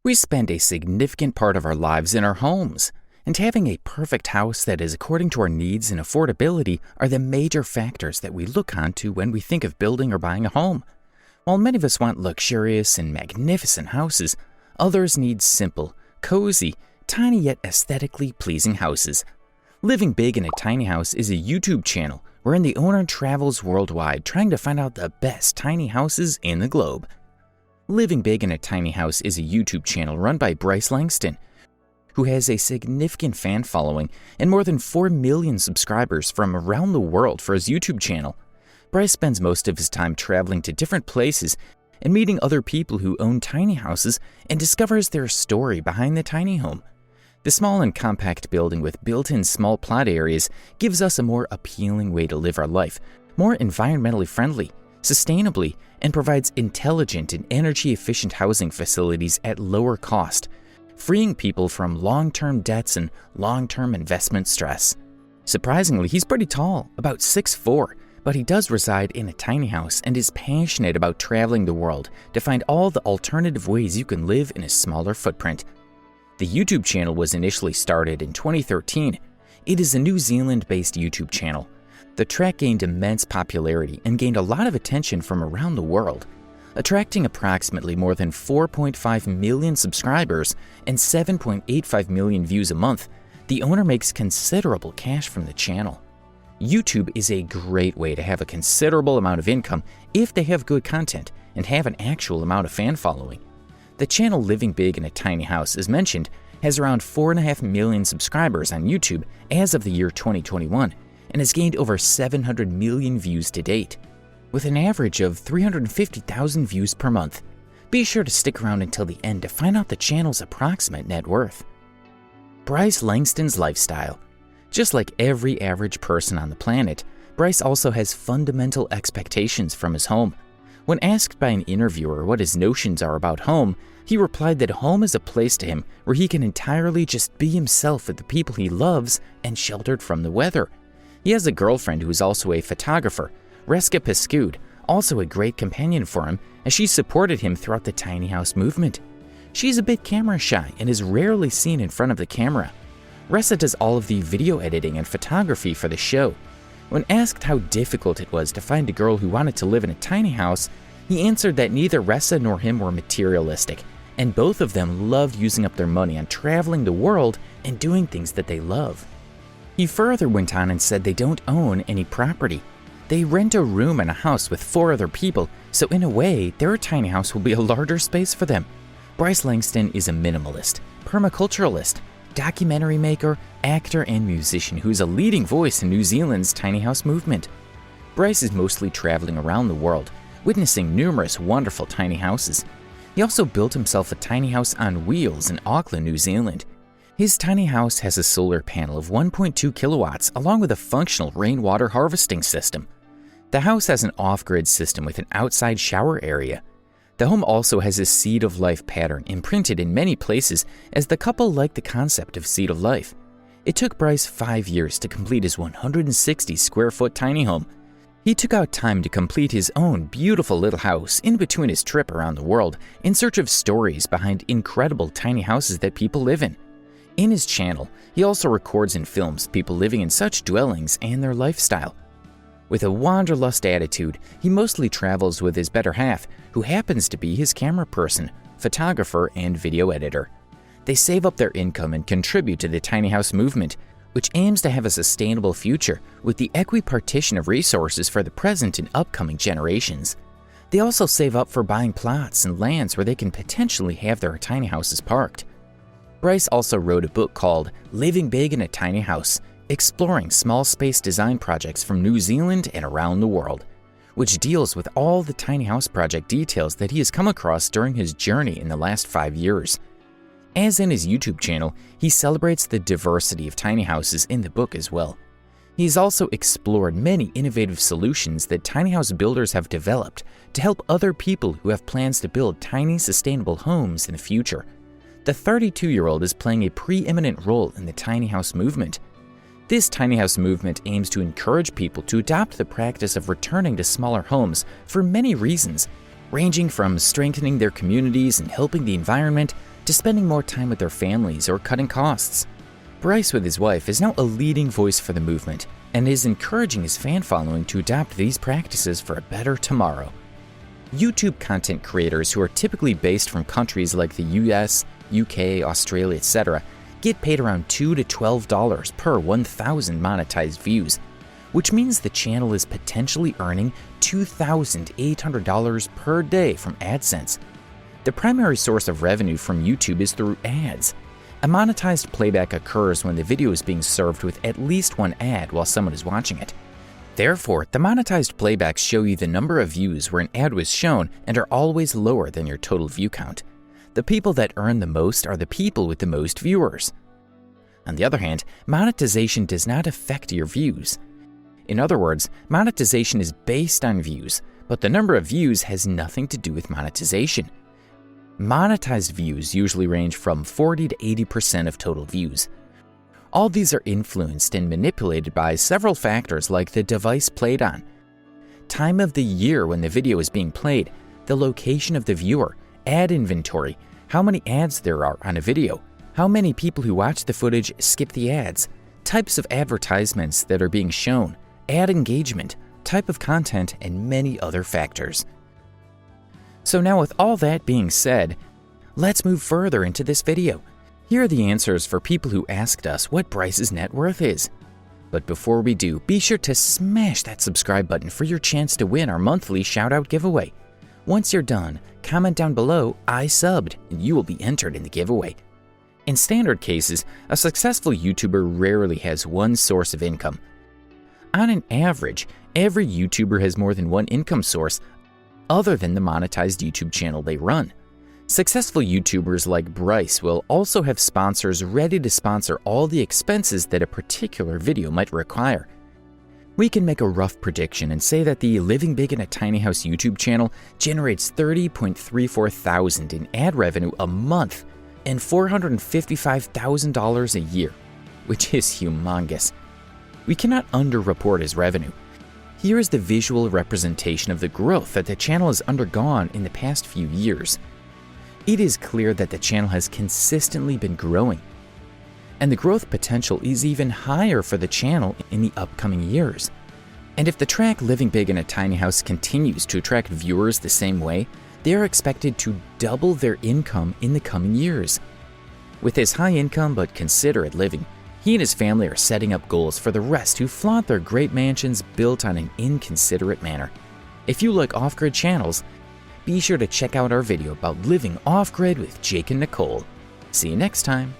We spend a significant part of our lives in our homes, and having a perfect house that is according to our needs and affordability are the major factors that we look onto when we think of building or buying a home. While many of us want luxurious and magnificent houses, others need simple, cozy, tiny yet aesthetically pleasing houses. Living Big in a Tiny House is a YouTube channel wherein the owner travels worldwide trying to find out the best tiny houses in the globe. Living Big in a Tiny House is a YouTube channel run by Bryce Langston, who has a significant fan following and more than 4 million subscribers from around the world for his YouTube channel. Bryce spends most of his time traveling to different places and meeting other people who own tiny houses and discovers their story behind the tiny home. The small and compact building with built-in small plot areas gives us a more appealing way to live our life, more environmentally friendly, sustainably, and provides intelligent and energy-efficient housing facilities at lower cost, freeing people from long-term debts and long-term investment stress. Surprisingly, he's pretty tall, about 6'4", but he does reside in a tiny house and is passionate about traveling the world to find all the alternative ways you can live in a smaller footprint. The YouTube channel was initially started in 2013. It is a New Zealand-based YouTube channel. The track gained immense popularity and gained a lot of attention from around the world, attracting approximately more than 4.5 million subscribers and 7.85 million views a month. The owner makes considerable cash from the channel. YouTube is a great way to have a considerable amount of income if they have good content and have an actual amount of fan following. The channel Living Big in a Tiny House, as mentioned, has around 4.5 million subscribers on YouTube as of the year 2021 and has gained over 700 million views to date, with an average of 350,000 views per month. Be sure to stick around until the end to find out the channel's approximate net worth. Bryce Langston's lifestyle. Just like every average person on the planet, Bryce also has fundamental expectations from his home. When asked by an interviewer what his notions are about home, he replied that home is a place to him where he can entirely just be himself with the people he loves and sheltered from the weather. He has a girlfriend who is also a photographer, Reska Pescud, also a great companion for him as she supported him throughout the tiny house movement. She's a bit camera shy and is rarely seen in front of the camera. Ressa does all of the video editing and photography for the show. When asked how difficult it was to find a girl who wanted to live in a tiny house, he answered that neither Ressa nor him were materialistic, and both of them loved using up their money on traveling the world and doing things that they love. He further went on and said they don't own any property. They rent a room in a house with 4 other people, so in a way, their tiny house will be a larger space for them. Bryce Langston is a minimalist, permaculturalist, documentary maker, actor, and musician who is a leading voice in New Zealand's tiny house movement. Bryce is mostly traveling around the world, witnessing numerous wonderful tiny houses. He also built himself a tiny house on wheels in Auckland, New Zealand. His tiny house has a solar panel of 1.2 kilowatts along with a functional rainwater harvesting system. The house has an off-grid system with an outside shower area. The home also has a Seed of Life pattern imprinted in many places as the couple liked the concept of Seed of Life. It took Bryce 5 years to complete his 160 square foot tiny home. He took out time to complete his own beautiful little house in between his trip around the world in search of stories behind incredible tiny houses that people live in. In his channel, he also records and films people living in such dwellings and their lifestyle. With a wanderlust attitude, he mostly travels with his better half, who happens to be his camera person, photographer, and video editor. They save up their income and contribute to the tiny house movement, which aims to have a sustainable future with the equipartition of resources for the present and upcoming generations. They also save up for buying plots and lands where they can potentially have their tiny houses parked. Bryce also wrote a book called Living Big in a Tiny House, exploring small space design projects from New Zealand and around the world, which deals with all the tiny house project details that he has come across during his journey in the last 5 years. As in his YouTube channel, he celebrates the diversity of tiny houses in the book as well. He's also explored many innovative solutions that tiny house builders have developed to help other people who have plans to build tiny, sustainable homes in the future. The 32-year-old is playing a preeminent role in the tiny house movement. This tiny house movement aims to encourage people to adopt the practice of returning to smaller homes for many reasons, ranging from strengthening their communities and helping the environment to spending more time with their families or cutting costs. Bryce, with his wife, is now a leading voice for the movement and is encouraging his fan following to adopt these practices for a better tomorrow. YouTube content creators, who are typically based from countries like the US, UK, Australia, etc., get paid around $2 to $12 per 1,000 monetized views, which means the channel is potentially earning $2,800 per day from AdSense. The primary source of revenue from YouTube is through ads. A monetized playback occurs when the video is being served with at least one ad while someone is watching it. Therefore, the monetized playbacks show you the number of views where an ad was shown and are always lower than your total view count. The people that earn the most are the people with the most viewers. On the other hand, monetization does not affect your views. In other words, monetization is based on views, but the number of views has nothing to do with monetization. Monetized views usually range from 40 to 80% of total views. All these are influenced and manipulated by several factors like the device played on, time of the year when the video is being played, the location of the viewer, ad inventory, how many ads there are on a video, how many people who watch the footage skip the ads, types of advertisements that are being shown, ad engagement, type of content, and many other factors. So now, with all that being said, let's move further into this video. Here are the answers for people who asked us what Bryce's net worth is. But before we do, be sure to smash that subscribe button for your chance to win our monthly shoutout giveaway. Once you're done, comment down below, "I subbed," and you will be entered in the giveaway. In standard cases, a successful YouTuber rarely has one source of income. On an average, every YouTuber has more than one income source other than the monetized YouTube channel they run. Successful YouTubers like Bryce will also have sponsors ready to sponsor all the expenses that a particular video might require. We can make a rough prediction and say that the Living Big in a Tiny House YouTube channel generates $30.34 thousand in ad revenue a month and $455,000 a year, which is humongous. We cannot underreport his revenue. Here is the visual representation of the growth that the channel has undergone in the past few years. It is clear that the channel has consistently been growing, and the growth potential is even higher for the channel in the upcoming years. And if the track Living Big in a Tiny House continues to attract viewers the same way, they are expected to double their income in the coming years. With his high income but considerate living, he and his family are setting up goals for the rest who flaunt their great mansions built on an inconsiderate manner. If you like off-grid channels, be sure to check out our video about living off-grid with Jake and Nicole. See you next time.